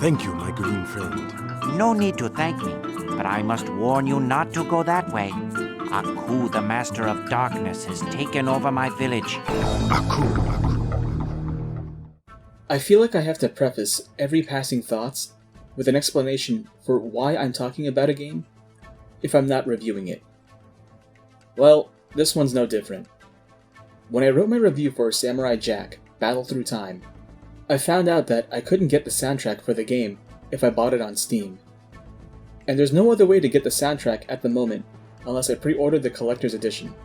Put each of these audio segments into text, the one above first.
Thank you, my green friend. No need to thank me, but I must warn you not to go that way. Aku, the Master of Darkness, has taken over my village. Aku. I feel like I have to preface every passing thoughts with an explanation for why I'm talking about a game if I'm not reviewing it. Well, this one's no different. When I wrote my review for Samurai Jack: Battle Through Time, I found out that I couldn't get the soundtrack for the game if I bought it on Steam. And there's no other way to get the soundtrack at the moment unless I pre-ordered the collector's edition.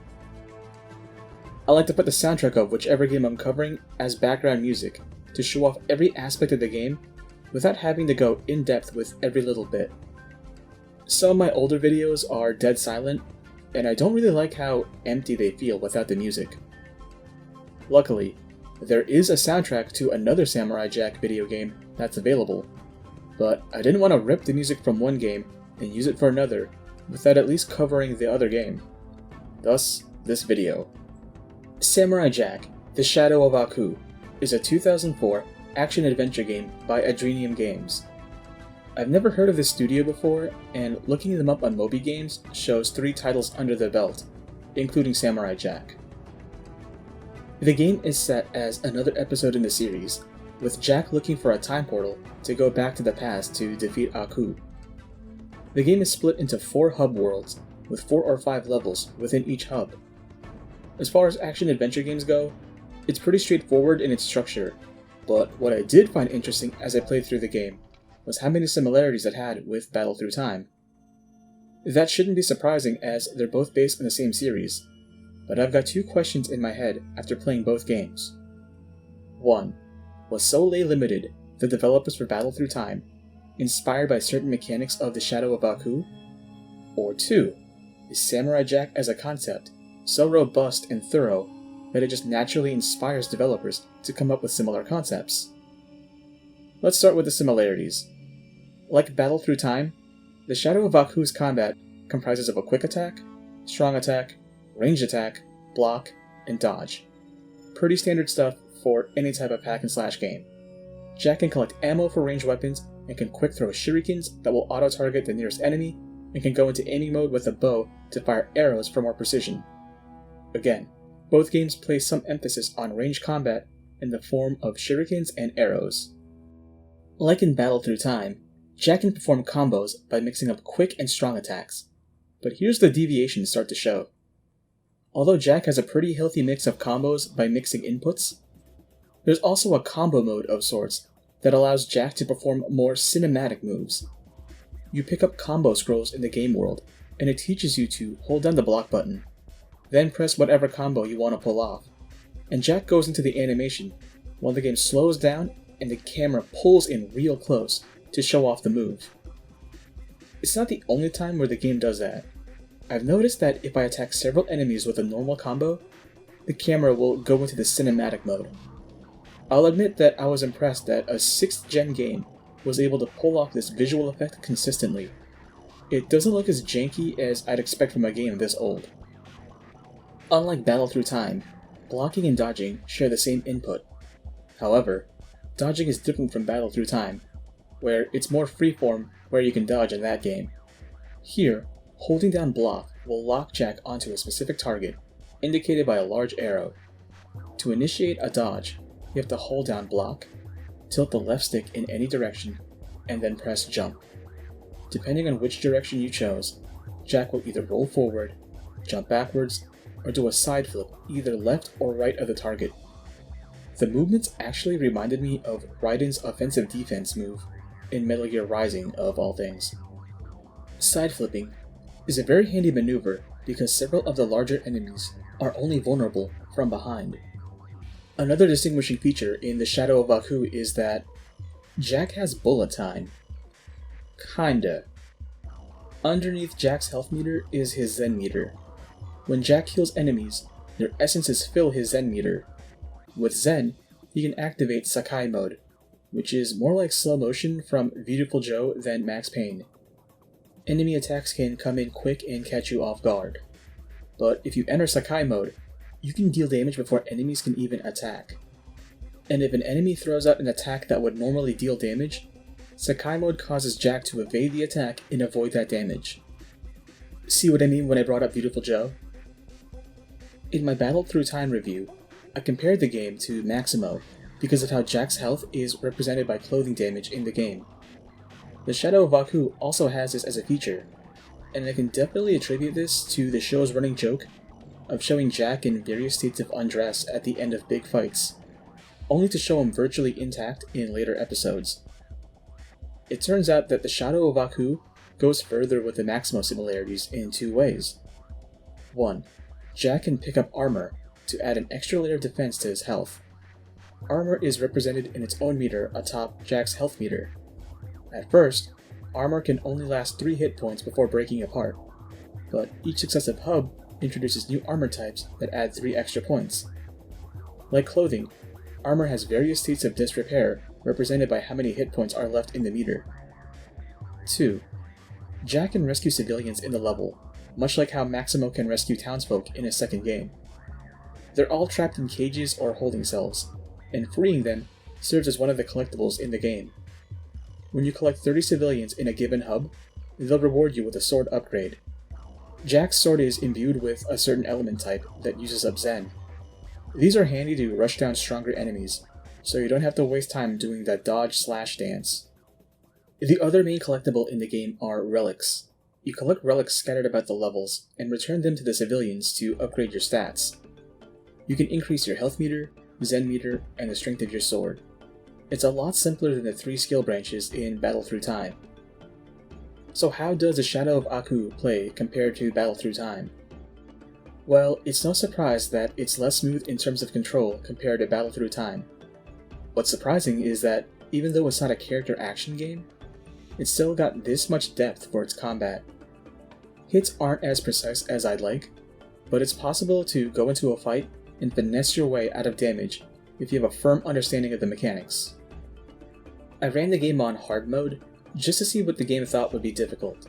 I like to put the soundtrack of whichever game I'm covering as background music to show off every aspect of the game without having to go in-depth with every little bit. Some of my older videos are dead silent, and I don't really like how empty they feel without the music. Luckily, there is a soundtrack to another Samurai Jack video game that's available, but I didn't want to rip the music from one game and use it for another without at least covering the other game. Thus, this video. Samurai Jack: The Shadow of Aku is a 2004 action-adventure game by Adrenium Games. I've never heard of this studio before, and looking them up on Moby Games shows 3 titles under their belt, including Samurai Jack. The game is set as another episode in the series, with Jack looking for a time portal to go back to the past to defeat Aku. The game is split into 4 hub worlds, with 4 or 5 levels within each hub. As far as action-adventure games go, it's pretty straightforward in its structure, but what I did find interesting as I played through the game was how many similarities it had with Battle Through Time. That shouldn't be surprising as they're both based in the same series, but I've got 2 questions in my head after playing both games. 1. Was Soleil Limited, the developers for Battle Through Time, inspired by certain mechanics of the Shadow of Aku? Or 2. Is Samurai Jack as a concept so robust and thorough that it just naturally inspires developers to come up with similar concepts? Let's start with the similarities. Like Battle Through Time, the Shadow of Aku's combat comprises of a quick attack, strong attack, ranged attack, block, and dodge. Pretty standard stuff for any type of hack and slash game. Jack can collect ammo for ranged weapons and can quick throw shurikens that will auto-target the nearest enemy, and can go into aiming mode with a bow to fire arrows for more precision. Again, both games place some emphasis on ranged combat in the form of shurikens and arrows. Like in Battle Through Time, Jack can perform combos by mixing up quick and strong attacks, but here's the deviations start to show. Although Jack has a pretty healthy mix of combos by mixing inputs, there's also a combo mode of sorts that allows Jack to perform more cinematic moves. You pick up combo scrolls in the game world, and it teaches you to hold down the block button, then press whatever combo you want to pull off, and Jack goes into the animation while the game slows down and the camera pulls in real close to show off the move. It's not the only time where the game does that. I've noticed that if I attack several enemies with a normal combo, the camera will go into the cinematic mode. I'll admit that I was impressed that a 6th gen game was able to pull off this visual effect consistently. It doesn't look as janky as I'd expect from a game this old. Unlike Battle Through Time, blocking and dodging share the same input. However, dodging is different from Battle Through Time, where it's more freeform where you can dodge in that game. Here, holding down block will lock Jack onto a specific target, indicated by a large arrow. To initiate a dodge, you have to hold down block, tilt the left stick in any direction, and then press jump. Depending on which direction you chose, Jack will either roll forward, jump backwards, or do a side flip either left or right of the target. The movements actually reminded me of Raiden's offensive defense move in Metal Gear Rising, of all things. Side flipping is a very handy maneuver because several of the larger enemies are only vulnerable from behind. Another distinguishing feature in the Shadow of Aku is that Jack has bullet time. Kinda. Underneath Jack's health meter is his Zen meter. When Jack heals enemies, their essences fill his Zen meter. With Zen, he can activate Sakai mode, which is more like slow motion from Beautiful Joe than Max Payne. Enemy attacks can come in quick and catch you off guard. But if you enter Sakai mode, you can deal damage before enemies can even attack. And if an enemy throws out an attack that would normally deal damage, Sakai mode causes Jack to evade the attack and avoid that damage. See what I mean when I brought up Beautiful Joe? In my Battle Through Time review, I compared the game to Maximo because of how Jack's health is represented by clothing damage in the game. The Shadow of Aku also has this as a feature, and I can definitely attribute this to the show's running joke of showing Jack in various states of undress at the end of big fights, only to show him virtually intact in later episodes. It turns out that the Shadow of Aku goes further with the Maximo similarities in two ways. 1. Jack can pick up armor to add an extra layer of defense to his health. Armor is represented in its own meter atop Jack's health meter. At first, armor can only last 3 hit points before breaking apart, but each successive hub introduces new armor types that add 3 extra points. Like clothing, armor has various states of disrepair represented by how many hit points are left in the meter. 2. Jack can rescue civilians in the level, much like how Maximo can rescue townsfolk in his second game. They're all trapped in cages or holding cells, and freeing them serves as one of the collectibles in the game. When you collect 30 civilians in a given hub, they'll reward you with a sword upgrade. Jack's sword is imbued with a certain element type that uses up Zen. These are handy to rush down stronger enemies, so you don't have to waste time doing that dodge/slash dance. The other main collectible in the game are relics. You collect relics scattered about the levels and return them to the civilians to upgrade your stats. You can increase your health meter, Zen meter, and the strength of your sword. It's a lot simpler than the 3 skill branches in Battle Through Time. So how does the Shadow of Aku play compared to Battle Through Time? Well, it's no surprise that it's less smooth in terms of control compared to Battle Through Time. What's surprising is that even though it's not a character action game, it's still got this much depth for its combat. Hits aren't as precise as I'd like, but it's possible to go into a fight and finesse your way out of damage if you have a firm understanding of the mechanics. I ran the game on hard mode just to see what the game thought would be difficult.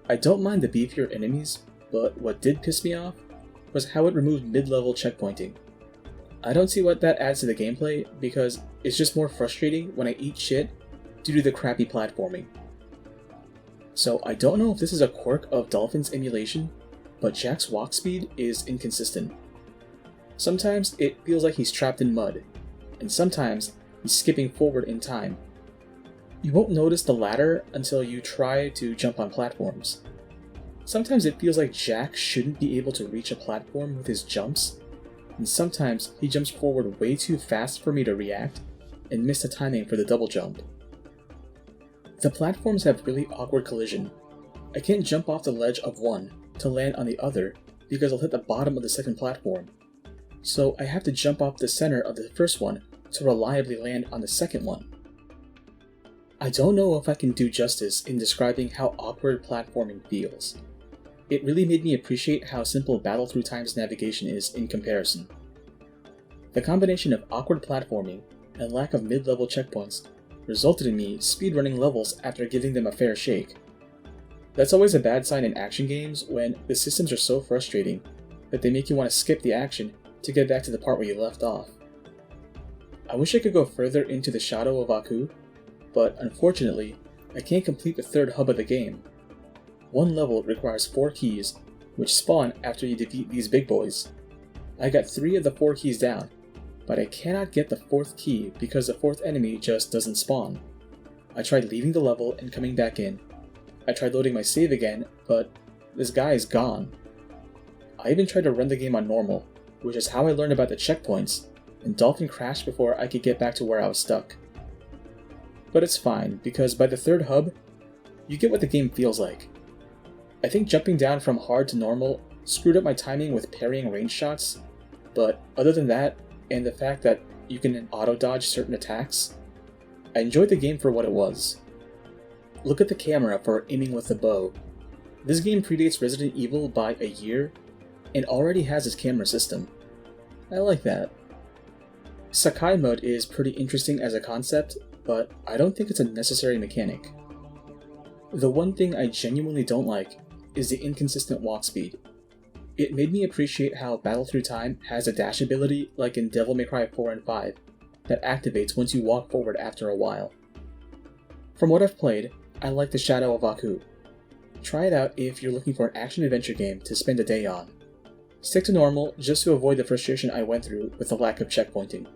I don't mind the beefier enemies, but what did piss me off was how it removed mid-level checkpointing. I don't see what that adds to the gameplay because it's just more frustrating when I eat shit due to the crappy platforming. So I don't know if this is a quirk of Dolphin's emulation, but Jack's walk speed is inconsistent. Sometimes it feels like he's trapped in mud, and sometimes he's skipping forward in time. You won't notice the latter until you try to jump on platforms. Sometimes it feels like Jack shouldn't be able to reach a platform with his jumps, and sometimes he jumps forward way too fast for me to react and miss the timing for the double jump. The platforms have really awkward collision. I can't jump off the ledge of one to land on the other because I'll hit the bottom of the second platform. So I have to jump off the center of the first one to reliably land on the second one. I don't know if I can do justice in describing how awkward platforming feels. It really made me appreciate how simple Battle Through Time's navigation is in comparison. The combination of awkward platforming and lack of mid-level checkpoints resulted in me speedrunning levels after giving them a fair shake. That's always a bad sign in action games when the systems are so frustrating that they make you want to skip the action to get back to the part where you left off. I wish I could go further into the Shadow of Aku, but unfortunately, I can't complete the third hub of the game. One level requires 4 keys, which spawn after you defeat these big boys. I got 3 of the 4 keys down, but I cannot get the 4th key because the 4th enemy just doesn't spawn. I tried leaving the level and coming back in. I tried loading my save again, but this guy is gone. I even tried to run the game on normal, which is how I learned about the checkpoints, and Dolphin crashed before I could get back to where I was stuck. But it's fine, because by the 3rd hub, you get what the game feels like. I think jumping down from hard to normal screwed up my timing with parrying range shots, but other than that, and the fact that you can auto-dodge certain attacks, I enjoyed the game for what it was. Look at the camera for aiming with the bow. This game predates Resident Evil by a year, and already has its camera system. I like that. Sakai mode is pretty interesting as a concept, but I don't think it's a necessary mechanic. The one thing I genuinely don't like is the inconsistent walk speed. It made me appreciate how Battle Through Time has a dash ability like in Devil May Cry 4 and 5 that activates once you walk forward after a while. From what I've played, I like the Shadow of Aku. Try it out if you're looking for an action-adventure game to spend a day on. Stick to normal just to avoid the frustration I went through with the lack of checkpointing.